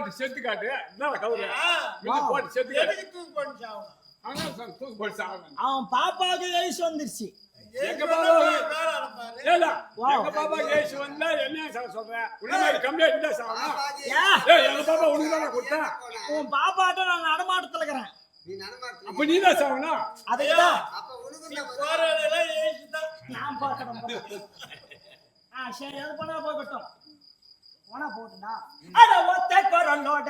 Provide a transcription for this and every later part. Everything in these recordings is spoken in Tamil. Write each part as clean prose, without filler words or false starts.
போட்டு செத்து காட்டு. என்ன கவுரு போட்டு செத்து காட்டு. தூக்கு போட்டு சாவணும். தூக்கு போட்டு சாவணும். அவன் பாப்பாவுக்கு ஏசு வந்துருச்சு. எங்க பாப்பா ஏசு வந்தா என்ன சொல்றேன்? உன்ன கம்ப்ளைண்ட் தான் சாவணும். எங்க பாப்பா உனக்கு தான் கொடுத்தேன். உன் பாப்பாட்ட நான் நடமாட்டத்துல இருக்கிறேன். அப்ப நீ தான் சாவணும். அதுதான் ஏசு தான் நான் பார்க்கறேன். சரி அது பண்ணா போகட்டும். போனா போட்டுடா. அட ஒத்த கொரலோட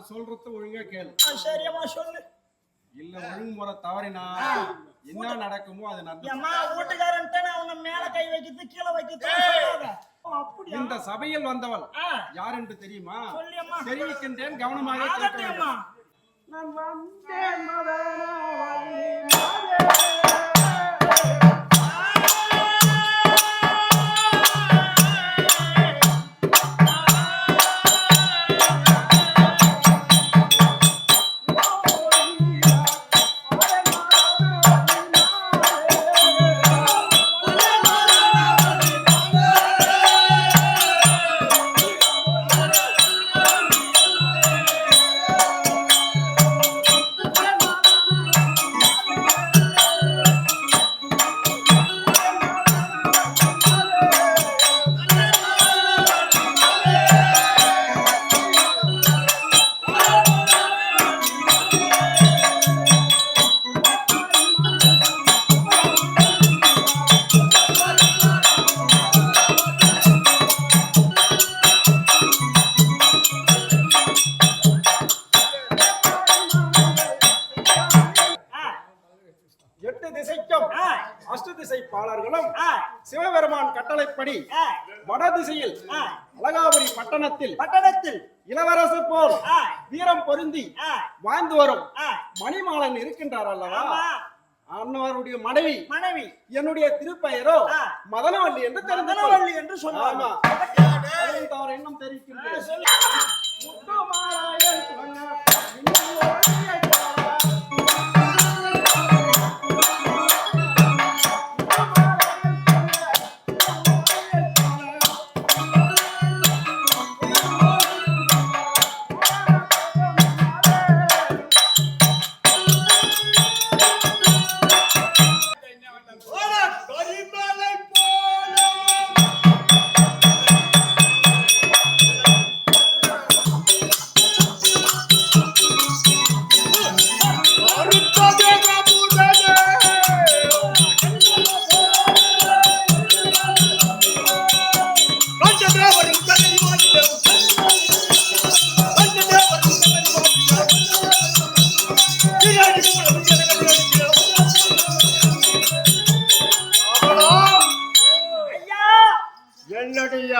சொல்றது ஒழுங்கா கேளு. சரியாமா சொல்லு. இல்ல ஒழுங்குமுறை தவறினா என்ன நடக்குமோ அது நடக்கும். அம்மா வீட்டுக்காரன்ட்ட நான் உன்னை மேல கை வைக்கிறது கீழே வைக்கிறது சொல்லாத. அப்படியே இந்த சபையில் வந்தவள் யார் என்று தெரியுமா? சொல்லியம்மா. தெரிவிக்கின்றேன், கவனமாக கேட்க வேண்டும். நான் வந்தேன் மதனவள்ளி மாதே. பாலர்களும் சிவபெருமான் கட்டளைப்படி வடதிசையில் அழகாபுரி பட்டணத்தில் இளவரசர் போல் வீரம் பொருந்தி வாழ்ந்து வரும் மணிமாலன் இருக்கின்றார் அல்லவா? அன்னவருடைய மனைவி என்னுடைய திருப்பெயரோ மதனவள்ளி என்று மதனவள்ளி என்று சொன்னாமா? தவறு இன்னும் தெரிவிக்கின்றேன்.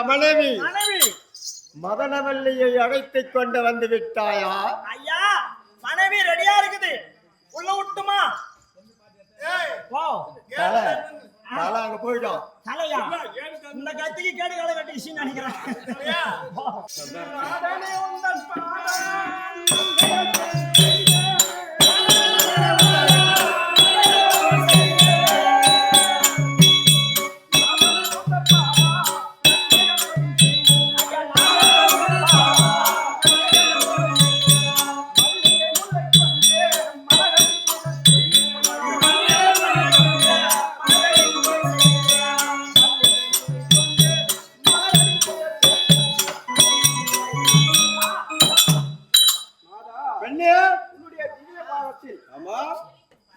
மனைவி மதனவல்லியை அழைத்துக் கொண்டு வந்து விட்டாயா? ஐயா, மனைவி ரெடியா இருக்குது, உள்ள விட்டுமா? அங்க போயிடும். தலையா இந்த கத்திக்கு கேடு கால கட்டி நினைக்கிறேன்.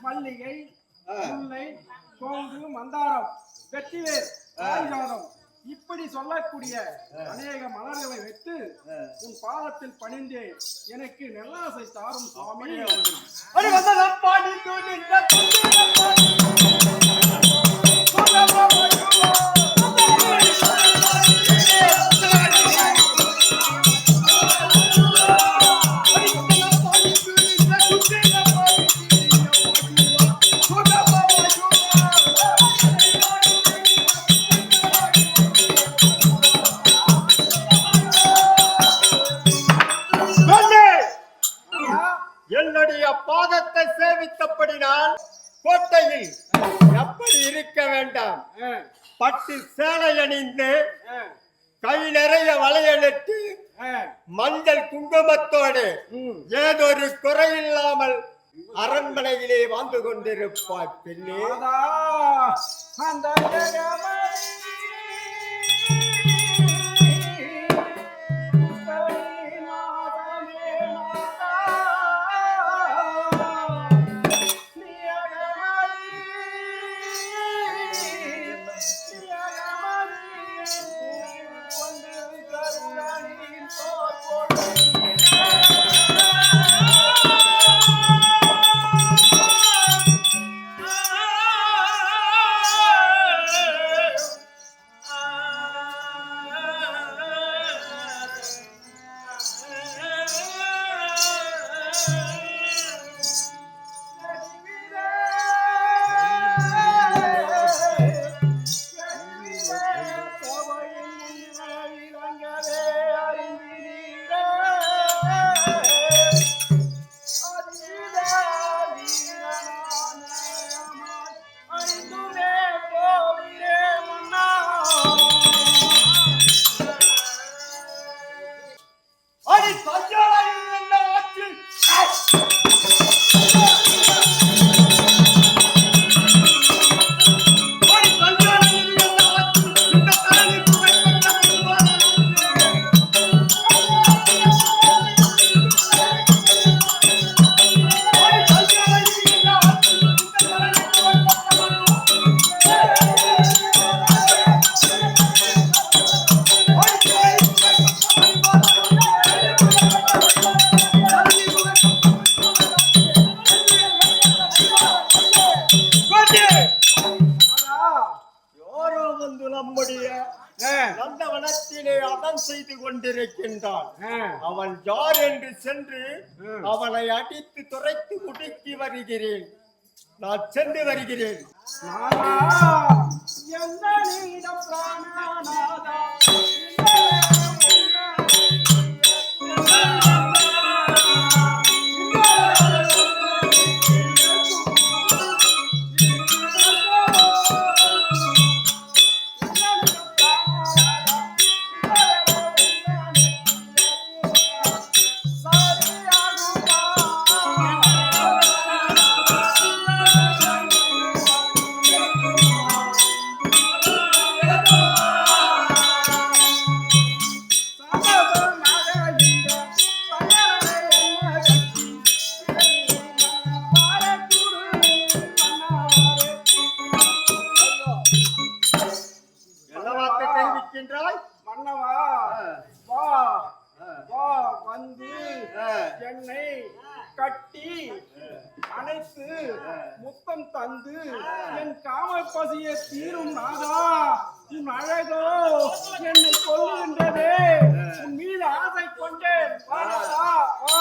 மல்லிகை, முல்லை, சோங்கு, மந்தாரம், வெற்றிவேர், பாரிஜாதம் இப்படி சொல்லக்கூடிய அநேக மலர்களை வைத்து உன் பாதத்தில் பணிந்தேன். எனக்கு நல்லாசை தாரும் சுவாமி. என்றால் கோட்டையில் எப்படி இருக்க வேண்டாம். பட்டு சேலை அணிந்து கை நிறைய வளையலிட்டு மஞ்சள் குங்குமத்தோடு ஏதொரு குறையில்லாமல் அரண்மனையிலே வாழ்ந்து கொண்டிருப்பார் பெண்ணே. அந்த நந்தவனத்திலே அதம் செய்து கொண்டிருக்கின்றான். அவன் யார் என்று சென்று அவனை அடித்து துரைத்து முடுக்கி வருகிறேன். நான் சென்று வருகிறேன். மன்னவா வா வா வந்து என்னை கட்டி அணைத்து முத்தம் தந்து என் காம பசியை தீரும் நாதா. உன் அழகோ என்னை கொல்லுகின்றதே. உன் மீது ஆசை கொண்டேன். வா வா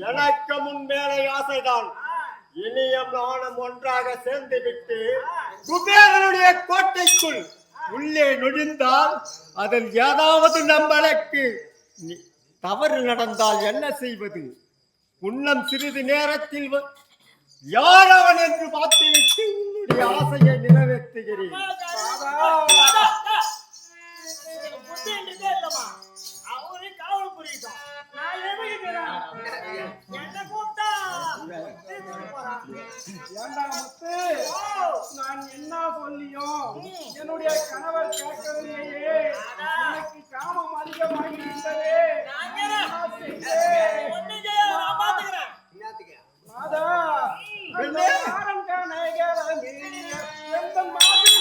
எனக்கு முன் மேலே ஆசைதான். இனியும் நானும் ஒன்றாக சேர்ந்து விட்டு குபேரனுடைய கோட்டைக்குள் உள்ளே நுழைந்தால் அதில் ஏதாவது நம்மளுக்கு தவறு நடந்தால் என்ன செய்வது? உன்னம் சிறிது நேரத்தில் யார் அவன் என்று பார்த்துவிட்டு உன்னுடைய ஆசையை நிறைவேற்றுகிறேன். அவரே காவல் புரியட்டும். நான் எழுதுகிறேன். என்ன கூட்டா ஏண்டா முத்து, நான் என்ன சொல்லியும் என்னுடைய கணவர் கேட்கவில்லையே. எனக்கு காமம் அதிகமாகிவிட்டதே. மாதா எந்த மாதிரி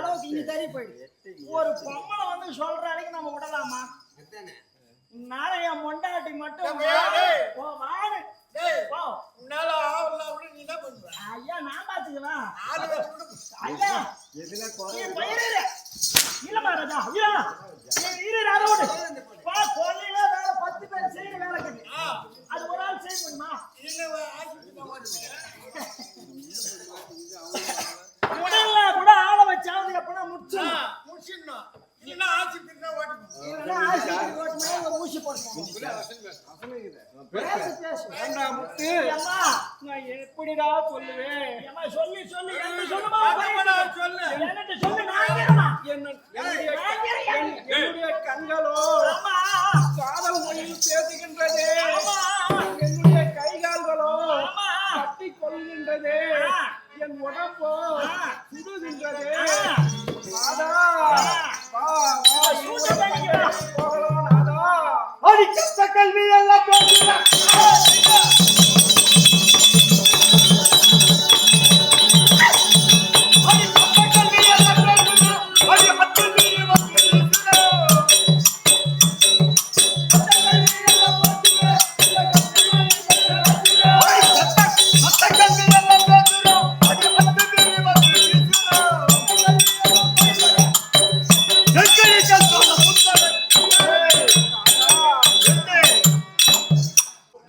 அளவுக்கு இனி தறி போயிடுது. ஒரு பொம்பளை வந்து சொல்ற அன்னைக்கு நம்ம விடலாமா? நாளை என் மொண்டாட்டி மட்டும் போ வாடு போ. ஐயா நான் பாத்துக்கலாம். ஐயா நீ போயிரு. இல்ல ராஜா ஐயா நீ இரு அதோட பா கொல்லையில வேற 10 பேர் செய்யற வேலை இருக்கு. அது ஒரு ஆள் செய்ய முடியுமா? உடல்ல கூட ஆள வச்சாவது எப்பனா முடிச்சிடணும். இல்லைன்னா ஆசிரியர் ஓட்டணும் ஊசி போடணும். எப்படிடா சொல்லுவேன்? சொல்லி சொல்லி சொல்லுமா என்னுடைய கண்களோ காதல் மொழியில் பேசுகின்றது, என்னுடைய கைகால்களோ கட்டி கொள்கின்றது, என் உடம்போ சுடுகின்றது. கல்வி எல்லாம்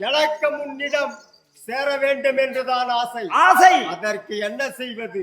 எனக்கு முன்னிடம் சேர வேண்டும் என்றுதான் ஆசை. அதற்கு என்ன செய்வது?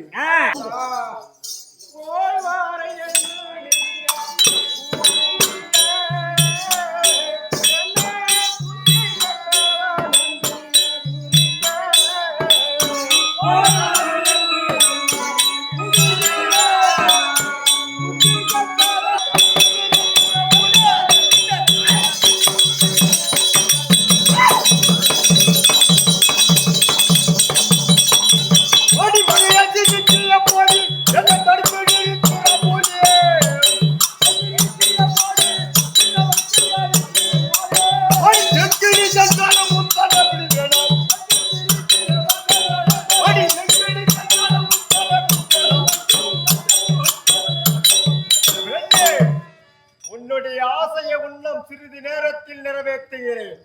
உன்னுடைய ஆசையை உன்னம் சிறிது நேரத்தில் நிறைவேற்றுகிறேன்.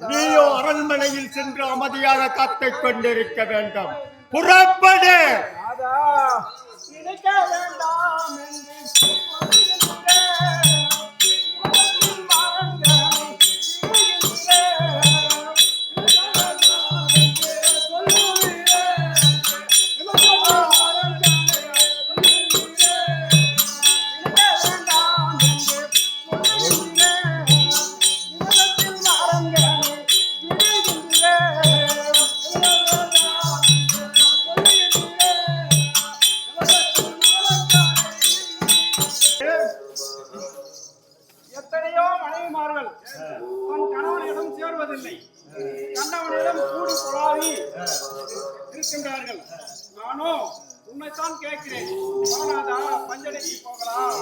நீயோ அரண்மனையில் சென்று அமைதியாக காத்துக் கொண்டிருக்க வேண்டும். புறப்படு. எத்தனையோ மனைவிமார்கள் தன் கணவனிடம் சேர்வதில்லை, கணவனிடம் கூடி கொளாவி இருக்கின்றார்கள். நானோ உன்னைத்தான் கேட்கிறேன், ஆனாதா பஞ்சனைக்கு போகலாம்.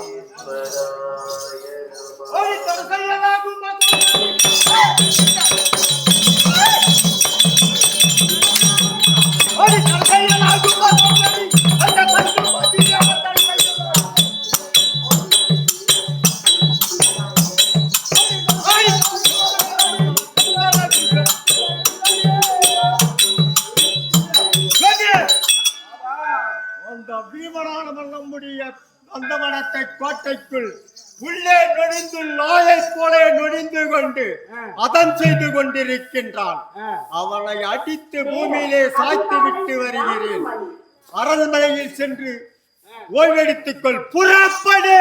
அந்தவனத்தை கோட்டைக்குள் உள்ளே நுழைந்து நாயை போல நுழைந்து கொண்டு அதன் செய்து கொண்டிருக்கின்றான். அவனை அடித்து பூமியிலே சாய்த்து விட்டு வருகிறேன். அரண்மனையில் சென்று ஓய்வெடுத்துக்கொள். புறப்படு.